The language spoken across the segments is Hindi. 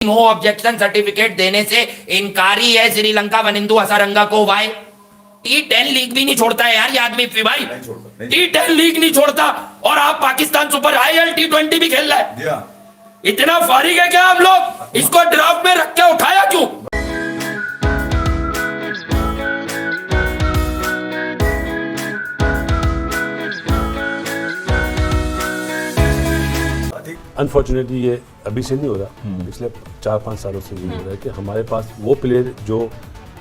नो ऑब्जेक्शन सर्टिफिकेट देने से इनकारी है श्रीलंका वनिंदु हसारंगा को। वाई T10 लीग भी नहीं छोड़ता है यार ये आदमी भाई, T10 लीग नहीं छोड़ता और आप पाकिस्तान सुपर IL T20 भी खेल रहा है। इतना फारिग है क्या हम लोग? इसको ड्राफ्ट में रख के उठाया क्यों? अनफॉर्चुनेटली ये अभी से नहीं हो रहा, पिछले 4-5 सालों से ये हो रहा है कि हमारे पास वो प्लेयर जो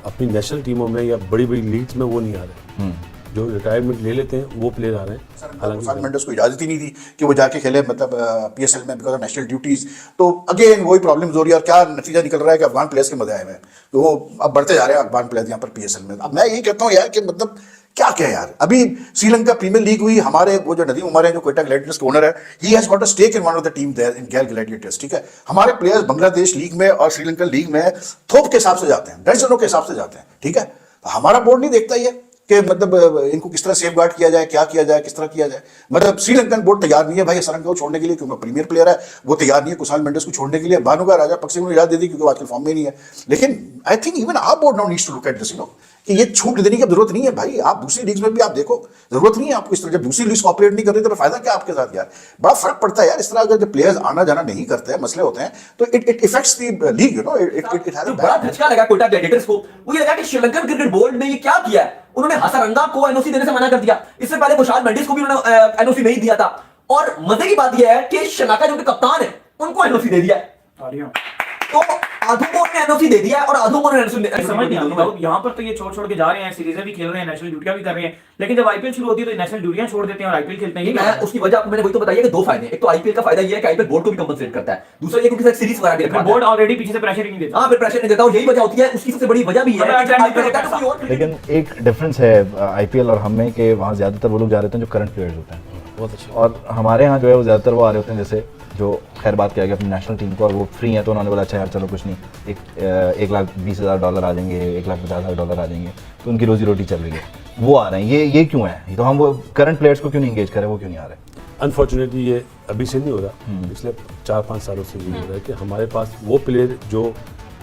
अपनी नेशनल टीमों में या बड़ी बड़ी लीग्स में वो नहीं आ रहे, जो रिटायरमेंट ले लेते हैं वो प्लेयर आ रहे हैं। हालांकि मेंडेस को इजाजत ही नहीं थी कि वो जाके खेले मतलब PSL में बिकॉज ऑफ नेशनल ड्यूटीज। तो अगेन वही प्रॉब्लम्स हो रही है और क्या नतीजा निकल रहा है कि अफगान प्लेयर्स के मजे आए हुए हैं, तो वो अब बढ़ते जा रहे हैं अफगान प्लेयर्स यहाँ पर PSL में। अब मैं यही कहता हूँ यार कि मतलब क्या क्या यार, अभी श्रीलंका प्रीमियर लीग हुई, हमारे वो जो नदीम उमर है जो क्वेटा ग्लैडिएटर्स के ओनर है, he has got a stake in one of the team there in Gulf gladiators. ठीक है, हमारे प्लेयर्स बांग्लादेश लीग में और श्रीलंका लीग में थोप के हिसाब से जाते हैं, दर्जनों के हिसाब से जाते हैं। ठीक है, तो हमारा बोर्ड नहीं देखता ये कि मतलब इनको किस तरह सेफ गार्ड किया जाए, क्या किया जाए, किस तरह किया जाए। मतलब श्रीलंकन बोर्ड तैयार नहीं है भाई हसारंगा को छोड़ने के लिए, क्योंकि प्रीमियर प्लेयर है, वो तैयार नहीं है कुशाल मेंडेस को छोड़ने के लिए। भानुका राजा पक्षी को इजाजत दे दी क्योंकि आजकल फॉर्म में नहीं है। लेकिन I think even our board now needs to look at this, you know, कि ये छूट देने की जरूरत नहीं है भाई। आप दूसरी लीग्स में भी आप देखो, जरूरत नहीं है आपको इस तरह। जब दूसरी लीग्स ऑपरेट नहीं कर रही तो फायदा क्या आपके साथ यार? बड़ा फर्क पड़ता है यार इस तरह। अगर जब प्लेयर्स आना जाना नहीं करते हैं, मसले होते हैं, तो it effects the league, you know, it has a बड़ा झटका लगा कोटा ग्लैडिएटर्स को। वो ये लगा कि श्रीलंकन क्रिकेट बोर्ड ने ये क्या किया है, उन्होंने हसारंगा को एनओसी देने से मना कर दिया। इससे पहले कुशाल मेंडिस को भी उन्होंने एनओसी नहीं दिया था। और मजे की बात यह है कि श्रीलंका जो कप्तान है उनको एनओसी दे दिया है। तो आधुमोर ने एनओसी दे दिया और आधुमोर ने एनओसी समझ नहीं आता। यहाँ पर तो ये छोड़ के जा रहे हैं, सीरीजें भी खेल रहे हैं, नेशनल ड्यूटियां भी कर रहे हैं, लेकिन जब आईपीएल शुरू होती है तो नेशनल ड्यूटियां छोड़ देते हैं और आईपीएल खेलते हैं। मैं उसकी वजह मैंने वही तो बताइए कि दो फायदे हैं। एक तो आईपीएल का फायदा ये है कि आईपीएल बोर्ड को भी कंपनसेट करता है, दूसरा ये क्योंकि सीरीज वगैरह भी रखता है, बोर्ड ऑलरेडी पीछे से प्रेशर ही नहीं देता। हां, फिर प्रेशर नहीं देता और यही वजह होती है। उसकी सबसे बड़ी वजह भी है। लेकिन एक डिफरेंस है आईपीएल और हम में कि वहाँ ज्यादातर वो लोग जा रहे होते हैं जो करंट प्लेयर्स होते हैं, बहुत अच्छे। और हमारे यहाँ जो है वो ज्यादातर वो आ रहे होते हैं जैसे जो खैर बात किया गया अपनी नेशनल टीम को, और वो फ्री है तो उन्होंने बोला अच्छा यार चलो कुछ नहीं, $1,20,000 आ जाएंगे, $1,50,000 आ जाएंगे, तो उनकी रोजी रोटी चल रही है, वो आ रहे हैं। ये क्यों है? तो हम वो करंट प्लेयर्स को क्यों नहीं एंगेज करें, वो क्यों नहीं आ रहे? अनफॉर्चुनेटली ये अभी से नहीं हो रहा, पिछले 4-5 सालों से ये हो रहा है कि हमारे पास वो प्लेयर जो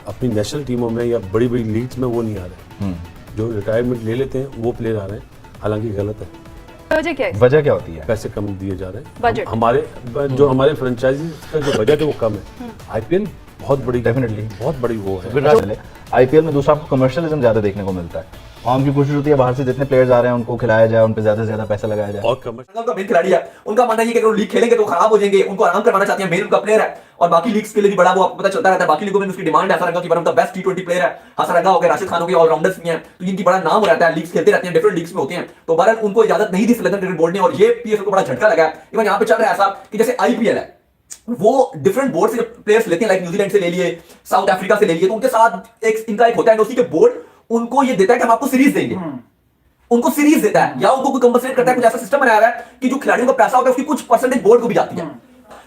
अपनी नेशनल टीमों में या बड़ी बड़ी लीग्स में वो नहीं आ रहे, जो रिटायरमेंट ले लेते हैं वो प्लेयर आ रहे हैं। हालांकि गलत है। वजह क्या होती है? पैसे कम दिए जा रहे हैं। हमारे जो हमारे फ्रेंचाइजी का जो बजट है वो कम है। आईपीएल बहुत बड़ी, डेफिनेटली बहुत बड़ी वो है। आईपीएल में दूसरा आपको कमर्शियलिज्म ज्यादा देखने को मिलता है। हम की कोशिश होती है बाहर से जितने प्लेयर्स आ रहे हैं उनको खिलाया जाए, उन पे ज्यादा से ज्यादा पैसा लगाया जाए। और कमर्शियल उनका मेन खिलाड़ी है, उनका मानना है कि अगर वो लीग खेलेंगे तो खराब हो जाएंगे, उनको आराम करवाना चाहते हैं, मेन उनका प्लेयर है। और बाकी लीग्स के लिए भी बड़ा वो आपको पता चलता रहता है, बाकी लीगों में उसकी डिमांड है। हसारंगा की one of the best T20 player है हसारंगा हो गया, राशिद खान हो गया, ऑलराउंडर्स भी हैं, तो इनकी बड़ा नाम हो रहता है, लीग्स खेलते रहते हैं, डिफरेंट लीग्स में होते हैं। तो बहरहाल उनको इजाजत नहीं दी श्रीलंकन क्रिकेट बोर्ड ने, और ये PSL को बड़ा झटका लगा है। इवन यहाँ पे चल रहा है ऐसा कि जैसे IPL है, वो डिफरेंट बोर्ड से प्लेयर्स लेते हैं, लाइक न्यूजीलैंड से ले लिए, साउथ अफ्रीका से ले लिए, तो उनके साथ इनका एक होता है एनओसी के बोर्ड, उनको ये देता है कि हम आपको सीरीज देंगे, उनको सीरीज देता है या उनको कोई कंपनसेट करता है। कुछ ऐसा सिस्टम बनाया हुआ है कि जो खिलाड़ियों का पैसा होता है उसकी कुछ परसेंटेज बोर्ड को भी जाती है,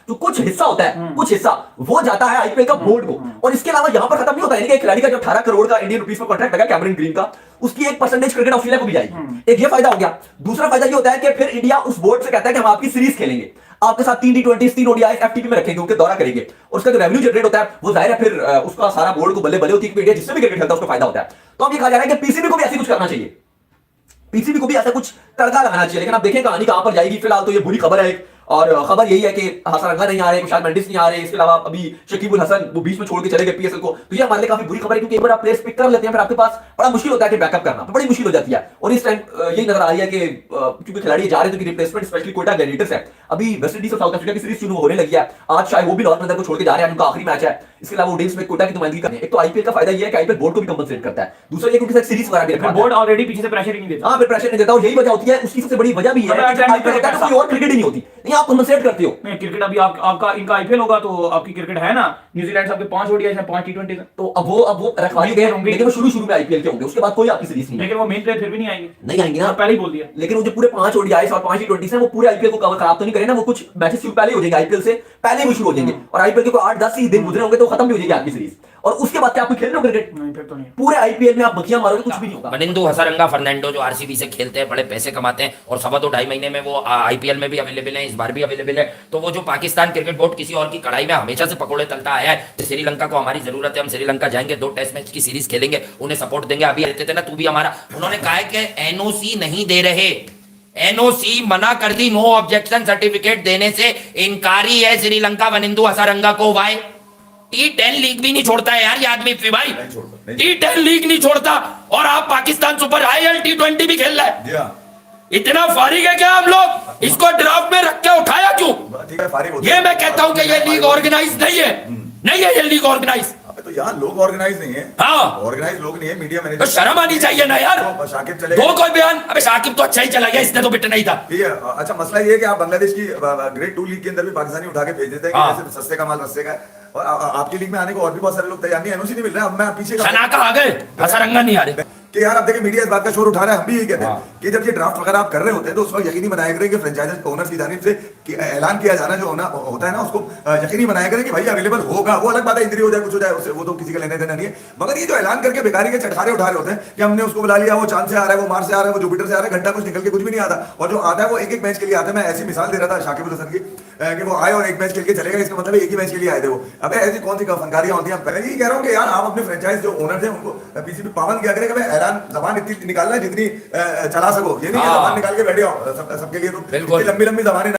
तो कुछ हिस्सा होता है, कुछ हिस्सा वो जाता है आईपीएल का बोर्ड को। और इसके अलावा यहां पर खत्म नहीं होता है कि खिलाड़ी का जो 18 करोड़ का इंडियन रुपीस में कॉन्ट्रैक्ट लगा कैमरन ग्रीन का, उसकी एक परसेंटेज क्रिकेट ऑस्ट्रेलिया को भी जाएगी। एक ये फायदा हो गया। दूसरा फायदा ये होता है कि फिर इंडिया उस बोर्ड से कहता है कि हम आपकी सीरीज खेलेंगे, आपके साथ 3 T20, 3 ODI FTP में रखेंगे, उनके दौरा करेंगे, और उसका जो रेवेन्यू जनरेट होता है वो जाहिर है फिर उसका सारा बोर्ड को बल्ले बल्ले होती है कि इंडिया जिससे भी क्रिकेट खेलता है उसको फायदा होता है। तो अब ये कहा जा रहा है कि पीसीबी को भी ऐसे कुछ करना चाहिए, पीसीबी को भी ऐसा कुछ तड़का लगाना चाहिए। लेकिन आप देखें कहानी कहां पर जाएगी। फिलहाल तो ये बुरी खबर है, और खबर यही है कि हसारंगा नहीं आ रहे, कुशाल मेंडिस नहीं आ रहे, इसके अलावा अभी शकीबुल हसन वो बीच में छोड़ के चले गए PSL को। तो ये हमारे लिए काफी बुरी खबर है, क्योंकि एक बार आप प्लेयर्स पिक कर लेते हैं फिर आपके पास बड़ा मुश्किल होता है कि बैकअप करना, बड़ी मुश्किल हो जाती है। और इस टाइम यही नजर आ रही है कि क्योंकि खिलाड़ी जा रहे हैं तो रिप्लेसमेंट स्पेशली कोटा ग्लैडिएटर्स है। अभी वेस्ट इंडीज और साउथ अफ्रीका की सीरीज शुरू होने लगी है, आज शायद वो भी नॉर्थ नंबर को छोड़ के जा रहे हैं, उनका आखिरी मैच है। इसके अलावा उडेंस में कोटा की नुमाइंदगी करनी है। एक तो आईपीएल का फायदा ये है कि आईपीएल बोर्ड को भी कंपनसेट करता है, दूसरा ये क्योंकि सीरीज वगैरह भी रखता है, बोर्ड ऑलरेडी पीछे से प्रेशर ही नहीं देता। हां, फिर प्रेशर नहीं देता और यही वजह होती है। उसकी सबसे बड़ी वजह भी है कि कोई और क्रिकेट ही नहीं होती, नहीं आप कंपनसेट करते हो। नहीं, क्रिकेट अभी आपका इनका आईपीएल होगा तो आपकी क्रिकेट है ना, न्यूजीलैंड से आपके 5 ODI है, 5 T20 है, तो अब वो रखवाली गए होंगे, लेकिन वो शुरू में आईपीएल के होंगे, उसके बाद कोई आपकी सीरीज नहीं। लेकिन वो मेन प्लेयर फिर भी नहीं आएंगे, नहीं आएंगे ना, पहले ही बोल दिया। लेकिन वो जो पूरे 5 ODI और 5 T20 हैं वो पूरे आईपीएल को कवर खराब तो नहीं करें ना, वो कुछ मैचेस शुरू पहले हो जाएंगे, आईपीएल से पहले भी शुरू हो जाएंगे, और आईपीएल के 8-10 ही दिन गुजरे होंगे तो खत्म भी हो जाएगी आपकी सीरीज। और उसके बाद क्या आप खेल रहे हो क्रिकेट? नहीं फिर तो नहीं। पूरे आईपीएल में आप बखियां मारोगे कुछ भी नहीं होगा। वनिंदु हसरंगा फर्नांडो जो आरसीबी से खेलते हैं, बड़े पैसे कमाते हैं और 2.5 महीने में वो आईपीएल में भी अवेलेबल है, इस बार भी अवेलेबल है। तो वो जो पाकिस्तान क्रिकेट बोर्ड किसी और की कड़ाई में हमेशा से पकोड़े तलता आया है, तो श्रीलंका को हमारी जरूरत है, हम श्रीलंका जाएंगे, 2 टेस्ट मैच की सीरीज खेलेंगे, उन्हें सपोर्ट देंगे। अभी रहते थे ना तू भी हमारा, उन्होंने कहा है कि एनओसी नहीं दे रहे, एनओसी मना कर दी, नो ऑब्जेक्शन सर्टिफिकेट देने से इनकारी है श्रीलंका वनिंदु हसरंगा को। वाई T10 लीग भी नहीं छोड़ता है यार ये आदमी भाई, T10 लीग नहीं छोड़ता और आप पाकिस्तान सुपर IL T20 भी खेल रहा है। इतना फारिग है क्या हम लोग? इसको ड्राफ्ट में रख के उठाया क्यों? ठीक है, फारिग होते ये हैं। मैं कहता हूं कि ये लीग ऑर्गेनाइज नहीं है, नहीं है ये लीग ऑर्गेनाइज। अबे तो यहाँ लोग ऑर्गेनाइज नहीं है, हाँ। ऑर्गेनाइज लोग नहीं है, मीडिया तो मैनेजर। शर्म आनी चाहिए ना यार। तो शाकिब चले दो कोई बयान, अबे शाकिब तो अच्छा ही चला गया, इसने तो बिट नहीं था। ठीक है। अच्छा मसला ये है कि आप बांग्लादेश की ग्रेड 2 लीग के अंदर भी पाकिस्तानी उठा के भेज देते हैं कि हाँ। जैसे सस्ते का माल रस्ते का है। और आपकी लीग में आने को और भी बहुत सारे लोग तैयार नहीं, एनओसी नहीं मिल रहा है। अब मैं पीछे का शनाका आ गए, हसरंगा नहीं आ रहे। कि यार अब देखिए मीडिया इस बात का शोर उठा रहा है, हम भी यही कहते हैं कि जब ये ड्राफ्ट वगैरह आप कर रहे होते हैं तो उस वक्त यकीनी बनाया करें कि फ्रेंचाइज ओनर्स की जानिब से कि ऐलान किया जाना जो होता है ना, उसको यकीनी बनाया करें कि भाई अवेलेबल होगा। वो अलग बात है, इंजरी हो जाए कुछ हो जाए उससे, वो तो किसी का लेने देना नहीं है। मगर ये जो ऐलान करके बेकारी के चटखारे उठा रहे होते हैं कि हमने उसको बुला लिया, वो चांद से आ रहा है, वो मार्स से आ रहा है, वो जुपिटर से आ रहा है, घंटा कुछ निकल के कुछ भी नहीं आता, और जो आता है वो एक मैच के लिए आता है। मैं ऐसी मिसाल दे रहा था शाकिब हसन की कि वो आए और एक मैच खेल के चले गए, इसका मतलब एक ही मैच के लिए आए थे वो। अब ऐसी कौन सी फनकारियां होती हैं? पहले यही कह रहा हूँ कि यार आप अपने फ्रेंचाइज जो ओनर्स हैं उनको पीसीबी पाबंद किया करें कि ऐलान जबान इतनी निकालना है जितनी चला सको, ये नहीं कि जबान निकाल के बैठे हो सबके लिए। तो बिल्कुल। लंबी लंबी जबानें